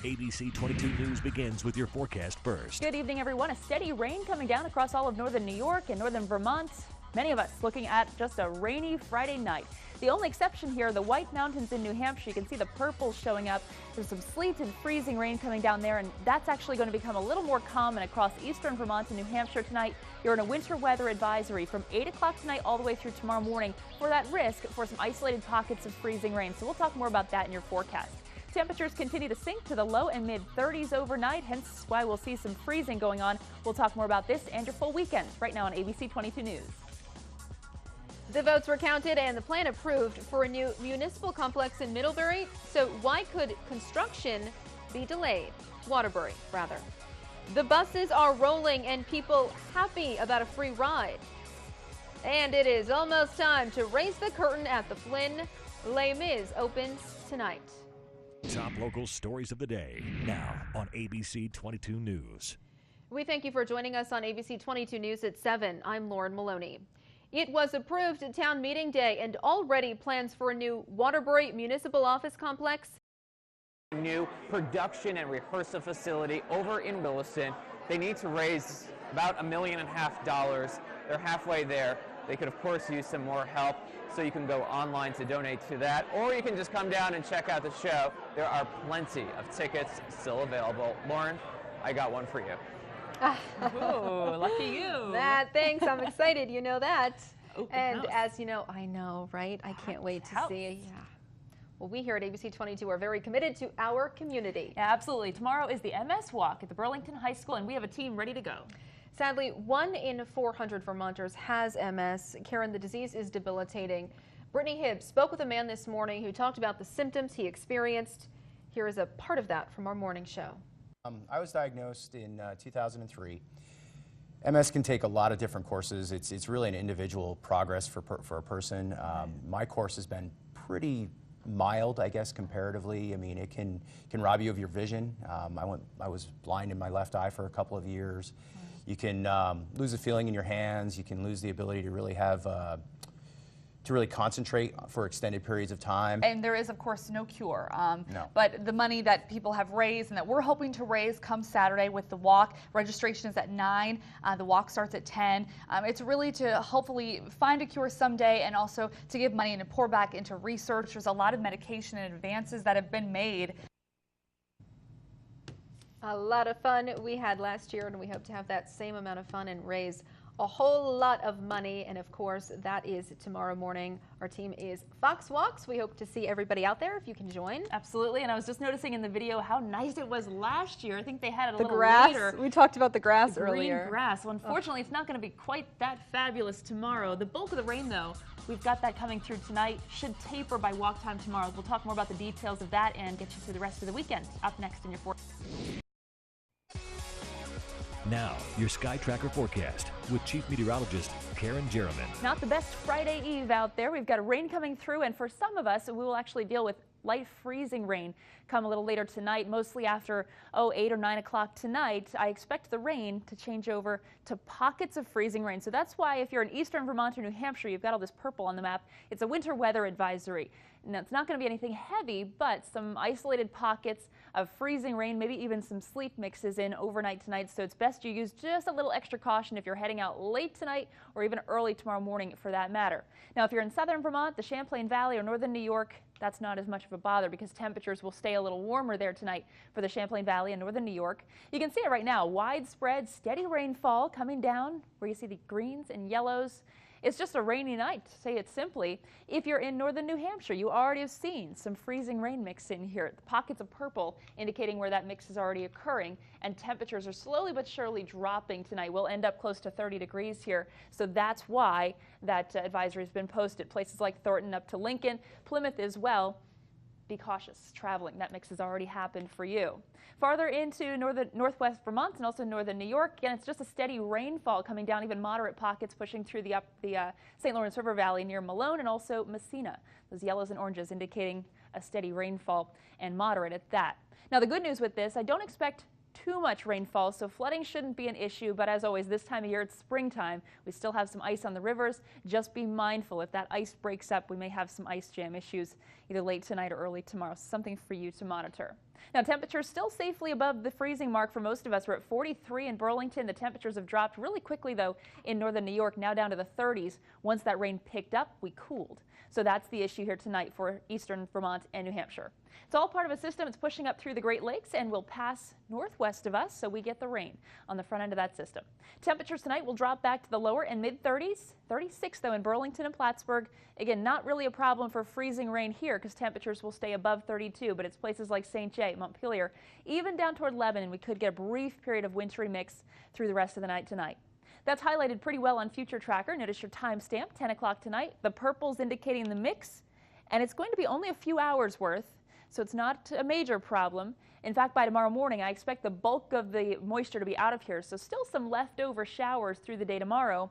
ABC 22 News begins with your forecast first. Good evening, everyone. A steady rain coming down across all of northern New York and northern Vermont. Many of us looking at just a rainy Friday night. The only exception here, the White Mountains in New Hampshire. You can see the purple showing up. There's some sleet and freezing rain coming down there, and that's actually going to become a little more common across eastern Vermont and New Hampshire tonight. You're in a winter weather advisory from 8 o'clock tonight all the way through tomorrow morning for that risk for some isolated pockets of freezing rain. So we'll talk more about that in your forecast. Temperatures continue to sink to the low and mid 30s overnight, hence why we'll see some freezing going on. We'll talk more about this and your full weekend right now on ABC 22 News. The votes were counted and the plan approved for a new municipal complex in Middlebury. So why could construction be delayed? Waterbury, rather. The buses are rolling and people happy about a free ride. And it is almost time to raise the curtain at the Flynn. Les Mis opens tonight. Top local stories of the day now on ABC 22 News. We thank you for joining us on ABC 22 News at 7. I'm Lauren Maloney. It was approved at town meeting day and already plans for a new Waterbury Municipal Office Complex. New production and rehearsal facility over in Williston. They need to raise about $1.5 million. They're halfway there. They could, of course, use some more help, so you can go online to donate to that, or you can just come down and check out the show. There are plenty of tickets still available. Lauren, I got one for you. Ooh, lucky you. Thanks. I'm excited. You know that. Open and house. As you know, I know, right? I can't wait to see. Yeah. Well, we here at ABC 22 are very committed to our community. Yeah, absolutely. Tomorrow is the MS Walk at the Burlington High School, and we have a team ready to go. Sadly, 1 in 400 Vermonters has MS. Kerrin, the disease is debilitating. Brittany Hibbs spoke with a man this morning who talked about the symptoms he experienced. Here is a part of that from our morning show. I was diagnosed in 2003. MS can take a lot of different courses. It's really an individual progress for a person. My course has been pretty mild, I guess, comparatively. I mean, it can rob you of your vision. I was blind in my left eye for a couple of years. You can lose a feeling in your hands. You can lose the ability to really have to really concentrate for extended periods of time. And there is, of course, no cure. No. But the money that people have raised and that we're hoping to raise comes Saturday with the walk. Registration is at 9. The walk starts at 10. It's really to hopefully find a cure someday and also to give money and to pour back into research. There's a lot of medication and advances that have been made. A lot of fun we had last year, and we hope to have that same amount of fun and raise a whole lot of money. And of course, that is tomorrow morning. Our team is Fox Walks. We hope to see everybody out there if you can join. Absolutely. And I was just noticing in the video how nice it was last year. I think they had it a The little grass. later. We talked about the grass Green earlier. grass. Well, unfortunately, it's not going to be quite that fabulous tomorrow. The bulk of the rain, though, we've got that coming through tonight. Should taper by walk time tomorrow. We'll talk more about the details of that and get you through the rest of the weekend. Up next in your forecast. Now, your Sky Tracker forecast with Chief Meteorologist Kerrin Jeromin. Not the best Friday Eve out there. We've got rain coming through, and for some of us, we will actually deal with light freezing rain come a little later tonight, mostly after 8 or 9 o'clock tonight. I expect the rain to change over to pockets of freezing rain. So that's why if you're in eastern Vermont or New Hampshire, you've got all this purple on the map. It's a winter weather advisory. Now, it's not going to be anything heavy, but some isolated pockets of freezing rain, maybe even some sleet mixes in overnight tonight. So it's best you use just a little extra caution if you're heading out late tonight or even early tomorrow morning for that matter. Now, if you're in southern Vermont, the Champlain Valley or northern New York, that's not as much of a bother because temperatures will stay a little warmer there tonight for the Champlain Valley and northern New York. You can see it right now. Widespread, steady rainfall coming down where you see the greens and yellows. It's just a rainy night, to say it simply. If you're in northern New Hampshire, you already have seen some freezing rain mix in here. The pockets of purple indicating where that mix is already occurring, and temperatures are slowly but surely dropping tonight. We'll end up close to 30 degrees here, so that's why that advisory has been posted. Places like Thornton up to Lincoln, Plymouth as well. Be cautious traveling. That mix has already happened for you. Farther into northwest Vermont and also northern New York, again, it's just a steady rainfall coming down, even moderate pockets pushing through the St. Lawrence River Valley near Malone and also Messina. Those yellows and oranges indicating a steady rainfall and moderate at that. Now, the good news with this, I don't expect too much rainfall, so flooding shouldn't be an issue, but as always, this time of year, it's springtime. We still have some ice on the rivers. Just be mindful. If that ice breaks up, we may have some ice jam issues either late tonight or early tomorrow. Something for you to monitor. Now, temperatures still safely above the freezing mark for most of us. We're at 43 in Burlington. The temperatures have dropped really quickly, though, in northern New York, now down to the 30s. Once that rain picked up, we cooled. So that's the issue here tonight for eastern Vermont and New Hampshire. It's all part of a system. It's pushing up through the Great Lakes and will pass northwest of us, so we get the rain on the front end of that system. Temperatures tonight will drop back to the lower and mid-30s. 36, though, in Burlington and Plattsburgh. Again, not really a problem for freezing rain here because temperatures will stay above 32, but it's places like St. Jay, Montpelier, even down toward Lebanon. We could get a brief period of wintry mix through the rest of the night tonight. That's highlighted pretty well on Future Tracker. Notice your timestamp, 10 o'clock tonight. The purple's indicating the mix, and it's going to be only a few hours worth, so it's not a major problem. In fact, by tomorrow morning, I expect the bulk of the moisture to be out of here, so still some leftover showers through the day tomorrow.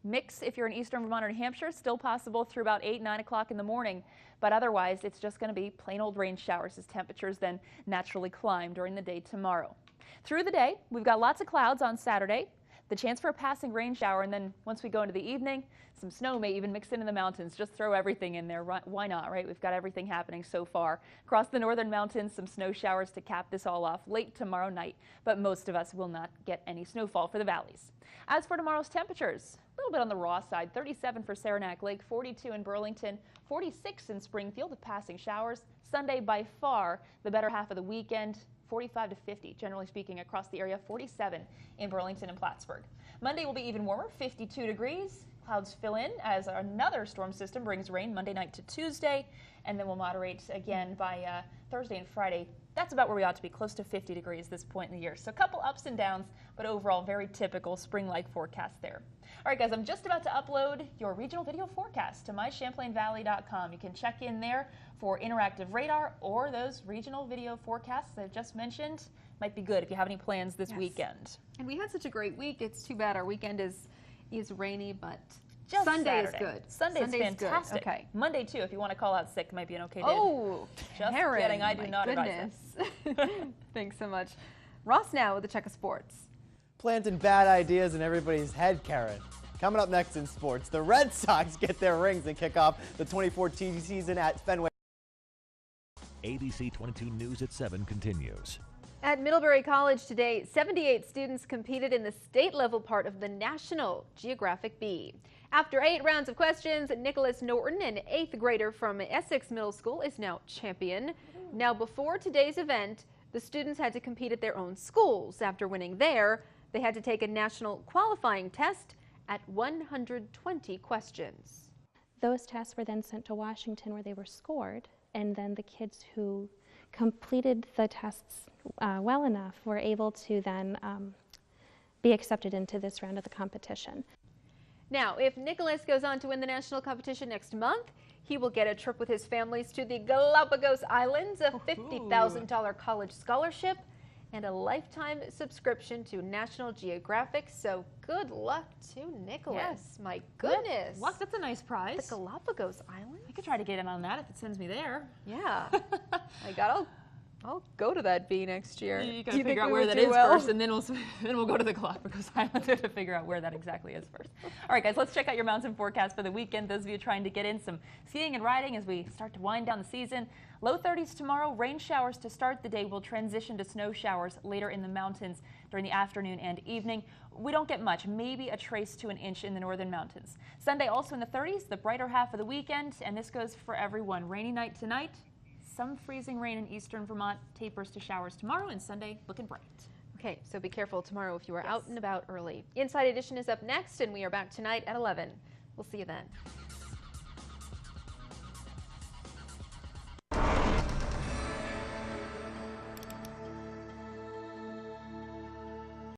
Mix, if you're in eastern Vermont or New Hampshire, still possible through about 8, 9 o'clock in the morning, but otherwise it's just going to be plain old rain showers as temperatures then naturally climb during the day tomorrow. Through the day, we've got lots of clouds on Saturday. The chance for a passing rain shower, and then once we go into the evening, some snow may even mix into the mountains. Just throw everything in there. Why not, right? We've got everything happening so far. Across the northern mountains, some snow showers to cap this all off late tomorrow night, but most of us will not get any snowfall for the valleys. As for tomorrow's temperatures, a little bit on the raw side, 37 for Saranac Lake, 42 in Burlington, 46 in Springfield with passing showers. Sunday by far the better half of the weekend. 45 to 50, generally speaking, across the area, 47 in Burlington and Plattsburgh. Monday will be even warmer, 52 degrees. Clouds fill in as another storm system brings rain Monday night to Tuesday, and then we'll moderate again by Thursday and Friday. That's about where we ought to be, close to 50 degrees this point in the year. So a couple ups and downs, but overall very typical spring-like forecast there. All right, guys, I'm just about to upload your regional video forecast to mychamplainvalley.com. You can check in there for interactive radar or those regional video forecasts I've just mentioned. Might be good if you have any plans this weekend. And we had such a great week. It's too bad our weekend is rainy, but just Sunday Saturday. is good. Sunday's fantastic. Good. Okay. Monday, too, if you want to call out sick, might be an okay day. Oh, just Kerrin, kidding. I do not advise that. Thanks so much. Ross now with a check of sports. Planting bad ideas in everybody's head, Kerrin. Coming up next in sports, the Red Sox get their rings and kick off the 2014 season at Fenway. ABC 22 News at 7 continues. At Middlebury College today, 78 students competed in the state-level part of the National Geographic Bee. After 8 rounds of questions, Nicholas Norton, an 8th grader from Essex Middle School, is now champion. Now, before today's event, the students had to compete at their own schools. After winning there, they had to take a national qualifying test at 120 questions. Those tests were then sent to Washington where they were scored, and then the kids who completed the tests well enough were able to then be accepted into this round of the competition. Now, if Nicholas goes on to win the national competition next month, he will get a trip with his families to the Galapagos Islands, a $50,000 college scholarship, and a lifetime subscription to National Geographic. So good luck to Nicholas. Yes. My goodness. Look, that's a nice prize. The Galapagos Islands? I could try to get in on that if it sends me there. Yeah. I'll go to that bee next year. You gotta figure out where that is first, and then we'll go to the Galapagos Islands to figure out where that exactly is first. All right, guys, let's check out your mountain forecast for the weekend. Those of you trying to get in some skiing and riding as we start to wind down the season. Low 30s tomorrow. Rain showers to start the day will transition to snow showers later in the mountains during the afternoon and evening. We don't get much, maybe a trace to an inch in the northern mountains. Sunday also in the 30s, the brighter half of the weekend, and this goes for everyone. Rainy night tonight. Some freezing rain in eastern Vermont, tapers to showers tomorrow, and Sunday looking bright. Okay, so be careful tomorrow if you are out and about early. Inside Edition is up next, and we are back tonight at 11. We'll see you then.